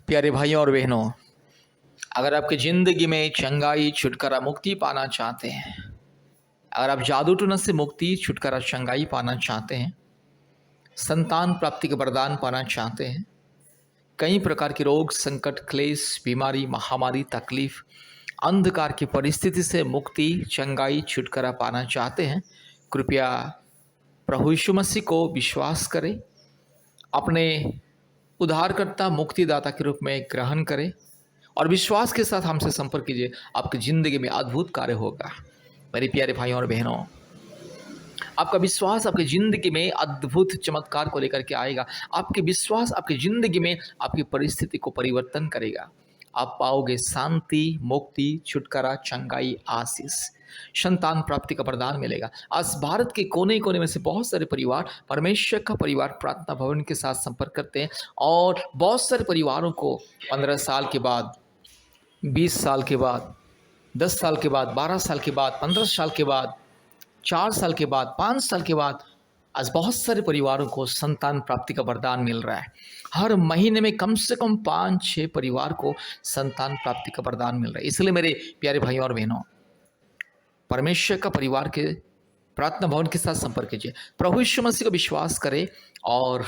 प्यारे भाइयों और बहनों, अगर आपकी ज़िंदगी में चंगाई, छुटकारा, मुक्ति पाना चाहते हैं, अगर आप जादू-टोना से मुक्ति, छुटकारा, चंगाई पाना चाहते हैं, संतान प्राप्ति का वरदान पाना चाहते हैं, कई प्रकार के रोग, संकट, क्लेश, बीमारी, महामारी, तकलीफ, अंधकार की परिस्थिति से मुक्ति, चंगाई, छुटकारा पाना चाहते हैं, कृपया प्रभु यीशु मसीह को विश्वास करें, अपने उद्धारकर्ता, मुक्तिदाता के रूप में ग्रहण करें और विश्वास के साथ हमसे संपर्क कीजिए। आपकी ज़िंदगी में अद्भुत कार्य होगा। मेरे प्यारे भाइयों और बहनों, आपका विश्वास आपकी ज़िंदगी में अद्भुत चमत्कार को लेकर के आएगा। आपके विश्वास आपकी ज़िंदगी में आपकी परिस्थिति को परिवर्तन करेगा। आप पाओगे शांति, मुक्ति, छुटकारा, चंगाई, आशीष, संतान प्राप्ति का वरदान मिलेगा। आज भारत के कोने-कोने में से बहुत सारे परिवार परमेश्वर का परिवार प्रार्थना भवन के साथ संपर्क करते हैं और बहुत सारे परिवारों को 15 साल के बाद, 20 साल के बाद, 10 साल के बाद, 12 साल के बाद, 15 साल के बाद, 4 साल के बाद, 5 साल के बाद, आज बहुत सारे परिवारों को संतान प्राप्ति का वरदान मिल रहा है। हर महीने में कम से कम 5-6 परिवार को संतान प्राप्ति का वरदान मिल रहा है। इसलिए मेरे प्यारे भाइयों और बहनों, परमेश्वर का परिवार के प्रार्थना भवन के साथ संपर्क कीजिए। प्रभु यीशु मसीह का विश्वास करें और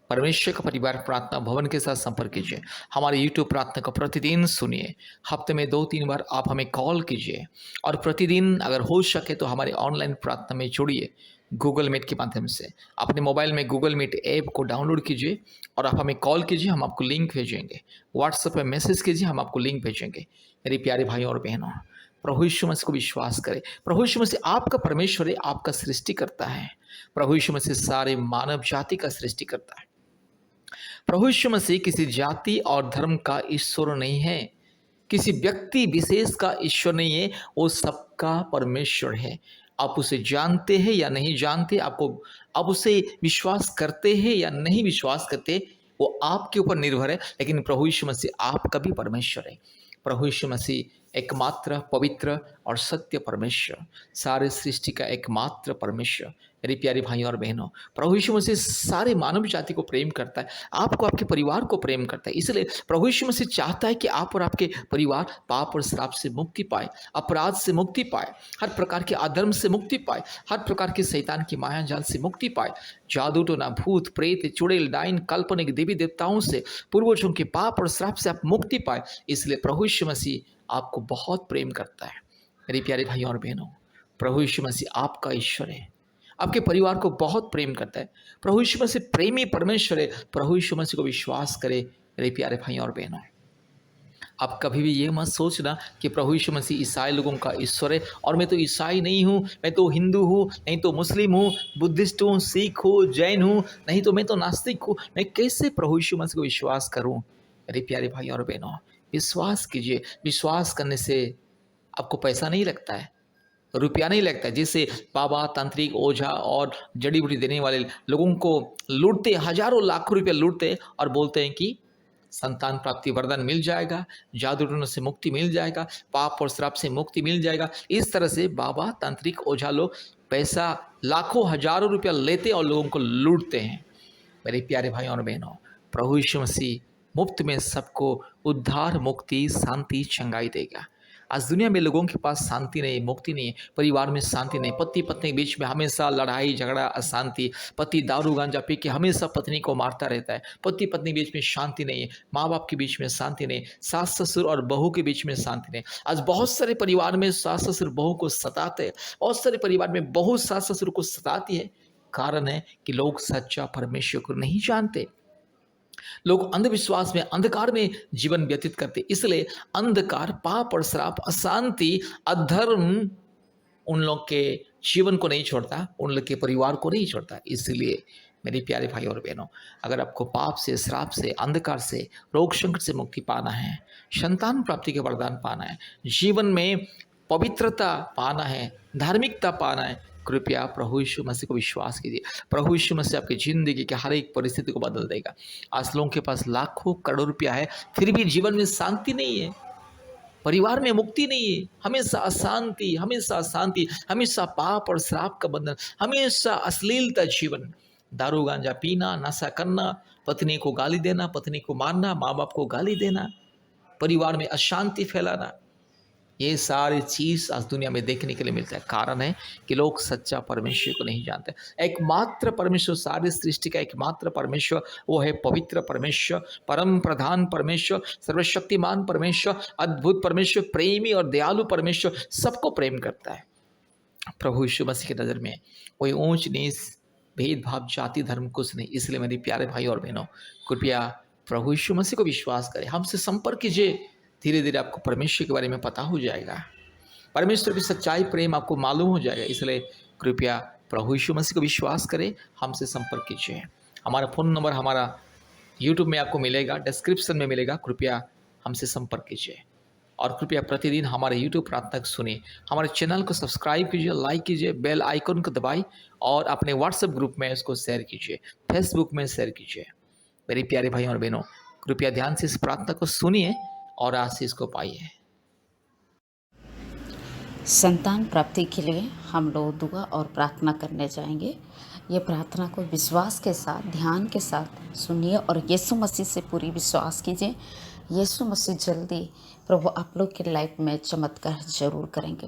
परमेश्वर का परिवार प्रार्थना भवन के साथ संपर्क कीजिए। हमारे यूट्यूब प्रार्थना को प्रतिदिन सुनिए। हफ्ते में 2-3 बार आप हमें कॉल कीजिए और प्रतिदिन अगर हो सके तो हमारे ऑनलाइन प्रार्थना में जुड़िए। गूगल मीट के माध्यम से अपने मोबाइल में गूगल मीट ऐप को डाउनलोड कीजिए और आप हमें कॉल कीजिए, हम आपको लिंक भेजेंगे। व्हाट्सएप पे मैसेज कीजिए, हम आपको लिंक भेजेंगे। मेरे प्यारे भाइयों और बहनों, प्रभु यीशु मसीह को विश्वास करें। प्रभु यीशु मसीह आपका परमेश्वर है, आपका सृष्टि करता है। प्रभु यीशु मसीह सारे मानव जाति का सृष्टि करता है। प्रभु यीशु मसीह किसी जाति और धर्म का ईश्वर नहीं है, किसी व्यक्ति विशेष का ईश्वर नहीं है, वो सबका परमेश्वर है। आप उसे जानते हैं या नहीं जानते, आप उसे विश्वास करते हैं या नहीं विश्वास करते, वो आपके ऊपर निर्भर है। लेकिन प्रभु यीशु मसीह आपका भी परमेश्वर है। प्रभु यीशु मसीह एकमात्र पवित्र और सत्य परमेश्वर, सारे सृष्टि का एकमात्र परमेश्वर। मेरे प्यारे भाइयों और बहनों, प्रभु यीशु मसीह सारे मानव जाति को प्रेम करता है, आपको, आपके परिवार को प्रेम करता है। इसलिए प्रभु यीशु मसीह चाहता है कि आप और आपके परिवार पाप और श्राप से मुक्ति पाए, अपराध से मुक्ति पाए, हर प्रकार के अधर्म से मुक्ति पाए, हर प्रकार के शैतान की माया जाल से मुक्ति पाए, जादू टोना, भूत प्रेत, चुड़ैल, डाइन, काल्पनिक देवी देवताओं से, पूर्वजों के पाप और श्राप से आप मुक्ति पाए। इसलिए प्रभु यीशु मसीह आपको बहुत प्रेम करता है। मेरे प्यारे भाइयों और बहनों, प्रभु यीशु मसीह आपका ईश्वर है, आपके परिवार को बहुत प्रेम करता है। प्रभु यीशु मसीह प्रेमी परमेश्वर है। प्रभु यीशु मसीह को विश्वास करें। मेरे प्यारे भाइयों और बहनों, आप कभी भी ये मत सोचना कि प्रभु यीशु मसीह ईसाई लोगों का ईश्वर है और मैं तो ईसाई नहीं हूँ, मैं तो हिंदू हूँ, नहीं तो मुस्लिम हूँ, बुद्धिस्ट हूँ, सिख हूँ, जैन हूँ, नहीं तो मैं तो नास्तिक हूँ, मैं कैसे प्रभु यीशु मसीह को विश्वास करूँ। मेरे प्यारे भाइयों और बहनों, विश्वास कीजिए। विश्वास करने से आपको पैसा नहीं लगता है, रुपया नहीं लगता है। जिससे बाबा, तांत्रिक, ओझा और जड़ी बूटी देने वाले लोगों को लूटते, हजारों लाखों रुपया लूटते और बोलते हैं कि संतान प्राप्ति वरदान मिल जाएगा, जादू टोना से मुक्ति मिल जाएगा, पाप और श्राप से मुक्ति मिल जाएगा। इस तरह से बाबा, तांत्रिक, ओझा लोग पैसा लाखों हजारों रुपया लेते और लोगों को लूटते हैं। मेरे प्यारे भाइयों और बहनों, प्रभु यीशु मसीह मुफ्त में सबको उद्धार, मुक्ति, शांति, चंगाई देगा। आज दुनिया में लोगों के पास शांति नहीं, मुक्ति नहीं है, परिवार में शांति नहीं, पति पत्नी के बीच में हमेशा लड़ाई झगड़ा, अशांति, पति दारू गांजा पी के हमेशा पत्नी को मारता रहता है, पति पत्नी के बीच में शांति नहीं है, माँ बाप के बीच में शांति नहीं, सास ससुर और बहू के बीच में शांति नहीं। आज बहुत सारे परिवार में सास ससुर बहू को सताते हैं, बहुत सारे परिवार में बहू सास ससुर को सताती है। कारण है कि लोग सच्चा परमेश्वर को नहीं जानते, लोग अंधविश्वास में, अंधकार में जीवन व्यतीत करते। इसलिए अंधकार, पाप और श्राप, अशांति, अधर्म उन लोग के जीवन को नहीं छोड़ता, उन लोग के परिवार को नहीं छोड़ता। इसलिए मेरे प्यारे भाई और बहनों, अगर आपको पाप से, श्राप से, अंधकार से, रोग संकट से मुक्ति पाना है, संतान प्राप्ति के वरदान पाना है, जीवन में पवित्रता पाना है, धार्मिकता पाना है, कृपया प्रभु यीशु मसीह को विश्वास कीजिए। प्रभु यीशु मसीह आपकी ज़िंदगी के हर एक परिस्थिति को बदल देगा। आज लोगों के पास लाखों करोड़ों रुपया है, फिर भी जीवन में शांति नहीं है, परिवार में मुक्ति नहीं है, हमेशा अशांति, हमेशा अशांति, हमेशा पाप और श्राप का बंधन, हमेशा अश्लीलता जीवन। दारू गांजा पीना, नशा करना, पत्नी को गाली देना, पत्नी को मारना, माँ बाप को गाली देना, परिवार में अशांति फैलाना, ये सारी चीज आज दुनिया में देखने के लिए मिलता है। कारण है कि लोग सच्चा परमेश्वर को नहीं जानते। एकमात्र परमेश्वर, सारी सृष्टि का एकमात्र परमेश्वर, वो है पवित्र परमेश्वर, परम प्रधान परमेश्वर, सर्वशक्तिमान परमेश्वर, अद्भुत परमेश्वर, प्रेमी और दयालु परमेश्वर, सबको प्रेम करता है। प्रभु यीशु मसीह की नज़र में कोई ऊंच नीच, भेदभाव, जाति, धर्म कुछ नहीं। इसलिए मेरे प्यारे भाई और बहनों, कृपया प्रभु यीशु मसीह को विश्वास करें, हमसे संपर्क कीजिए। धीरे धीरे आपको परमेश्वर के बारे में पता हो जाएगा, परमेश्वर की सच्चाई, प्रेम आपको मालूम हो जाएगा। इसलिए कृपया प्रभु यीशु मसीह को विश्वास करें, हमसे संपर्क कीजिए। हमारा फ़ोन नंबर हमारा यूट्यूब में आपको मिलेगा, डिस्क्रिप्शन में मिलेगा। कृपया हमसे संपर्क कीजिए और कृपया प्रतिदिन हमारे यूट्यूब प्रार्थना को सुनिए। हमारे चैनल को सब्सक्राइब कीजिए, लाइक कीजिए, बेल आइकन को दबाइए और अपने व्हाट्सएप ग्रुप में इसको शेयर कीजिए, फेसबुक में शेयर कीजिए। मेरे प्यारे भाई और बहनों, कृपया ध्यान से इस प्रार्थना को सुनिए और आशीष को पाइए। संतान प्राप्ति के लिए हम लोग दुआ और प्रार्थना करने जाएंगे। ये प्रार्थना को विश्वास के साथ, ध्यान के साथ सुनिए और यीशु मसीह से पूरी विश्वास कीजिए। यीशु मसीह जल्दी प्रभु आप लोग की लाइफ में चमत्कार जरूर करेंगे,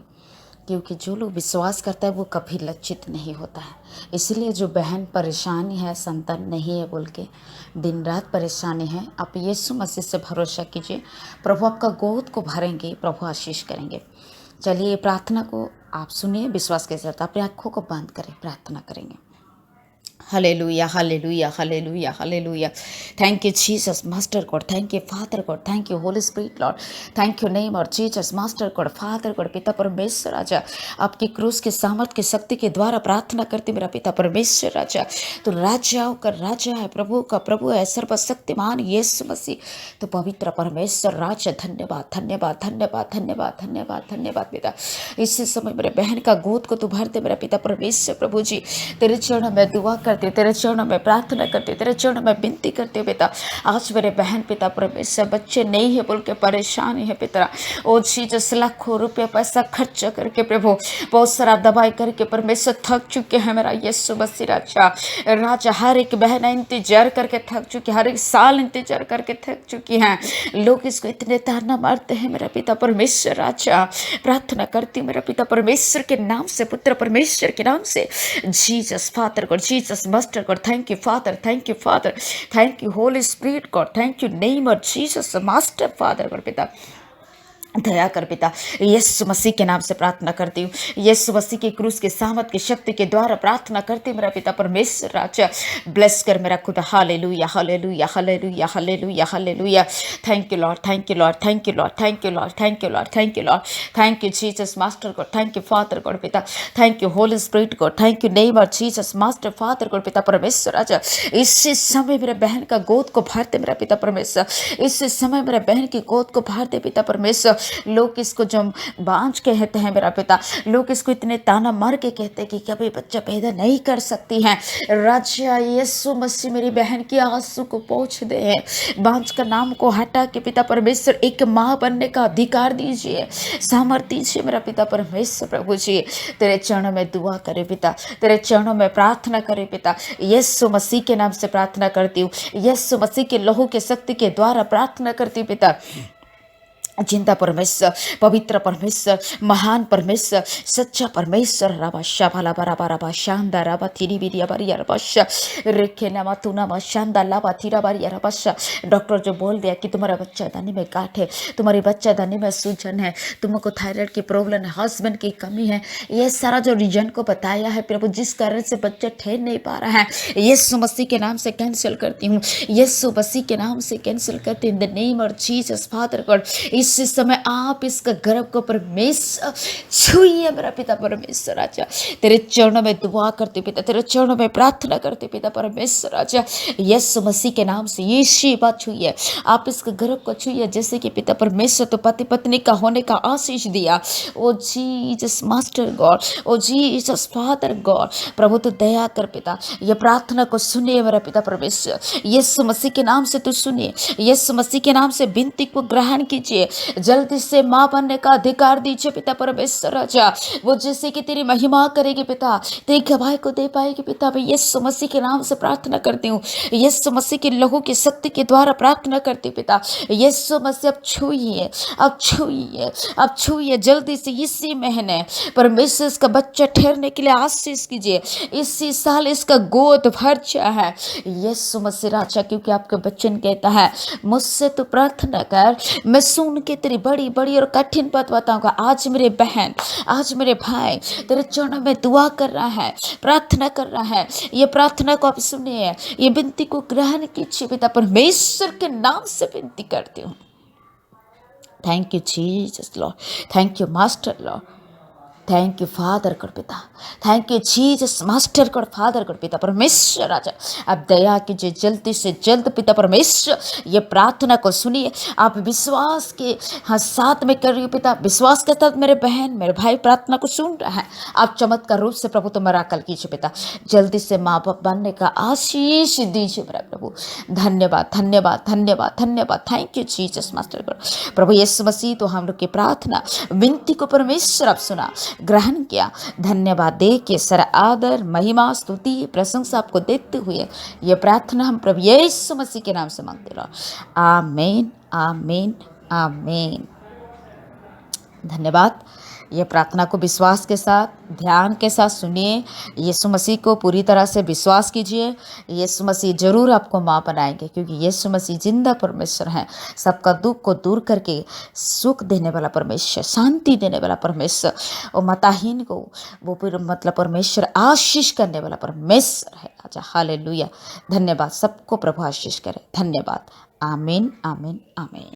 क्योंकि जो लोग विश्वास करता है वो कभी लज्जित नहीं होता है। इसलिए जो बहन परेशानी है, संतान नहीं है बोल के दिन रात परेशानी है, आप यीशु मसीह से भरोसा कीजिए, प्रभु आपका गोद को भरेंगे, प्रभु आशीष करेंगे। चलिए ये प्रार्थना को आप सुनिए विश्वास के साथ। अपनी आँखों को बंद करें, प्रार्थना करेंगे। Hallelujah, hallelujah, hallelujah, hallelujah. Thank you, Jesus, Master God. Thank you, Father God. Thank you, Holy Spirit, Lord. Thank you, name of Jesus, Master God, Father God. पिता परमेश्वर राजा, आपकी क्रूस के सामर्थ की शक्ति के द्वारा प्रार्थना करती मेरा पिता परमेश्वर राजा, तो राजाओं का राजा है, प्रभु का प्रभु है, सर्वशक्तिमान यीशु मसीह, तो पवित्र परमेश्वर राजा, धन्यवाद धन्यवाद धन्यवाद धन्यवाद धन्यवाद धन्यवाद पिता। इसी समय मेरे बहन का गोद को तू भर दे मेरा पिता परमेश्वर प्रभु जी। तेरे चरणों में दुआ करते, तेरे चरणों में प्रार्थना करते, तेरे चरणों में विनती करते पिता। आज मेरे बहन पिता परमेश्वर बच्चे नहीं है बोल के परेशानी है पिता। ओ जीसस, लाखों रुपये पैसा खर्च करके प्रभु, बहुत सारा दवाई करके परमेश्वर थक चुके हैं मेरा यीशु मसीह राजा। राजा हर एक बहन इंतजार करके थक चुकी, हर एक साल इंतजार करके थक चुकी हैं। लोग इसको इतने ताना मारते हैं मेरा पिता परमेश्वर राजा। प्रार्थना करती मेरा पिता परमेश्वर के नाम से, पुत्र परमेश्वर के नाम से, Jesus father God, Jesus master God, thank you father, thank you father, thank you Holy Spirit God, thank you name of Jesus master Father God पिता। दया कर पिता, यीशु मसीह के नाम से प्रार्थना करती हूँ। यीशु मसीह की क्रूस के सामर्थ की शक्ति के द्वारा प्रार्थना करती मेरा पिता परमेश्वर राजा। ब्लेस कर मेरा खुदा। Hallelujah hallelujah hallelujah hallelujah hallelujah. Thank you Lord, thank you Lord, thank you Lord, thank you Lord, thank you Lord, thank you Lord, thank you Jesus master God, thank you Father God पिता, thank you Holy Spirit God, thank you name of Jesus master Father God पिता परमेश्वर राजा। इसी समय मेरे बहन का गोद को भरते मेरा पिता परमेश्वर, इसी समय मेरे बहन की गोद को भरते पिता परमेश्वर। लोग इसको जो बांझ कहते हैं मेरा पिता, लोग इसको इतने ताना मार के कहते हैं कि कभी बच्चा पैदा नहीं कर सकती हैं। राजा यीशु मसीह मेरी बहन की आंसू को पोंछ दे, बांझ का नाम को हटा के पिता परमेश्वर एक माँ बनने का अधिकार दीजिए, सामर्थ दीजिए मेरा पिता परमेश्वर प्रभु जी। तेरे चरणों में दुआ करे पिता, तेरे चरणों में प्रार्थना करे पिता, यीशु मसीह के नाम से प्रार्थना करती हूँ, यीशु मसीह के लहू के शक्ति के द्वारा प्रार्थना करती हूँ पिता। जिंदा परमेश्वर, पवित्र परमेश्वर, महान परमेश्वर, सच्चा परमेश्वर, राबा शाबाला बराबा राबा शांदा राबा थीरी बिरिया बरिया रबाशा रेखे नमा तुना मा शांदा लाबा थीरा बरिया रबाशा। डॉक्टर जो बोल दिया कि तुम्हारा बच्चा दानी में गांठ है, तुम्हारी बच्चा दानी में सूजन है, तुमको थायराइड की प्रॉब्लम है, हस्बैंड की कमी है, ये सारा जो रीजन को बताया है प्रभु, जिस कारण से बच्चा ठहर नहीं पा रहा है, यीशु मसीह के नाम से कैंसिल करती हूँ, यीशु मसीह के नाम से कैंसिल करती हूँ। In the name of Jesus father God, इस समय आप इसका गर्भ को परमेश्वर छुइए मेरा पिता परमेश्वर राजा। तेरे चरणों में दुआ करते पिता, तेरे चरणों में प्रार्थना करते पिता परमेश्वर राजा, यीशु मसीह के नाम से यीशु बात छुइए, आप इसके गर्भ को छुइए, जैसे कि पिता परमेश्वर तो पति पत्नी का होने का आशीष दिया। ओ जीसस मास्टर गॉड, ओ जीसस फादर गॉड, प्रभु तो दया कर पिता, ये प्रार्थना को सुनिए मेरा पिता परमेश्वर, यीशु मसीह के नाम से तो सुनिए, यीशु मसीह के नाम से विनती को ग्रहण कीजिए, जल्दी से माँ बनने का अधिकार दीजिए पिता परमेश्वर राजा। वो जैसे कि तेरी महिमा करेगी पिता, तेरी गवाही को दे पाएगी पिता। मैं यीशु मसीह के नाम से प्रार्थना करती हूँ, यीशु मसीह के लहू की शक्ति के द्वारा प्रार्थना करती हूँ पिता। यीशु मसीह अब छूइए, अब छूइए, अब छूइए जल्दी से इसी महीने परमेश्वर इसका बच्चा ठहरने के लिए आशीष कीजिए। इसी साल इसका गोद भर है यीशु मसीह राजा, क्योंकि आपके बच्चन कहता है मुझसे तो प्रार्थना कर, मैं सुन के तेरी बड़ी बड़ी और कठिन बात बताऊंगा। आज मेरे बहन, आज मेरे भाई तेरे चरणों में दुआ कर रहा है, प्रार्थना कर रहा है। ये प्रार्थना को आप सुनिए, ये विनती को ग्रहण कीजिए पिता परमेश्वर के नाम से विनती करती हूँ। Thank you Jesus Lord, thank you master Lord, thank you Father God पिता, thank you Jesus master God Father God पिता परमेश्वर राजा। अब दया कीजिए जल्दी से जल्द पिता परमेश्वर, ये प्रार्थना को सुनिए। आप विश्वास के साथ में कर रही हो पिता, विश्वास के साथ मेरे बहन मेरे भाई प्रार्थना को सुन रहा है। आप चमत्कार रूप से प्रभु तुम्हारा अकल कीजिए पिता, जल्दी से माँ बाप बनने का आशीष दीजिए मेरा प्रभु। धन्यवाद धन्यवाद धन्यवाद धन्यवाद, thank you Jesus master God. प्रभु यीशु मसीह तो हम लोग की प्रार्थना विनती को परमेश्वर आप सुना, ग्रहण किया। धन्यवाद दे के सर आदर महिमा स्तुति प्रशंसा आपको देते हुए ये प्रार्थना हम प्रभु यीशु मसीह के नाम से मांगते रहो। आमीन आमीन आमीन। धन्यवाद। ये प्रार्थना को विश्वास के साथ ध्यान के साथ सुनिए। यीशु मसीह को पूरी तरह से विश्वास कीजिए। यीशु मसीह जरूर आपको माँ बनाएंगे, क्योंकि यीशु मसीह जिंदा परमेश्वर हैं। सबका दुख को दूर करके सुख देने वाला परमेश्वर, शांति देने वाला परमेश्वर, और मताहीन को वो मतलब परमेश्वर आशीष करने वाला परमेश्वर है। अच्छा हालेलुया। धन्यवाद। सबको प्रभु आशीष करे। धन्यवाद। आमीन आमीन आमीन।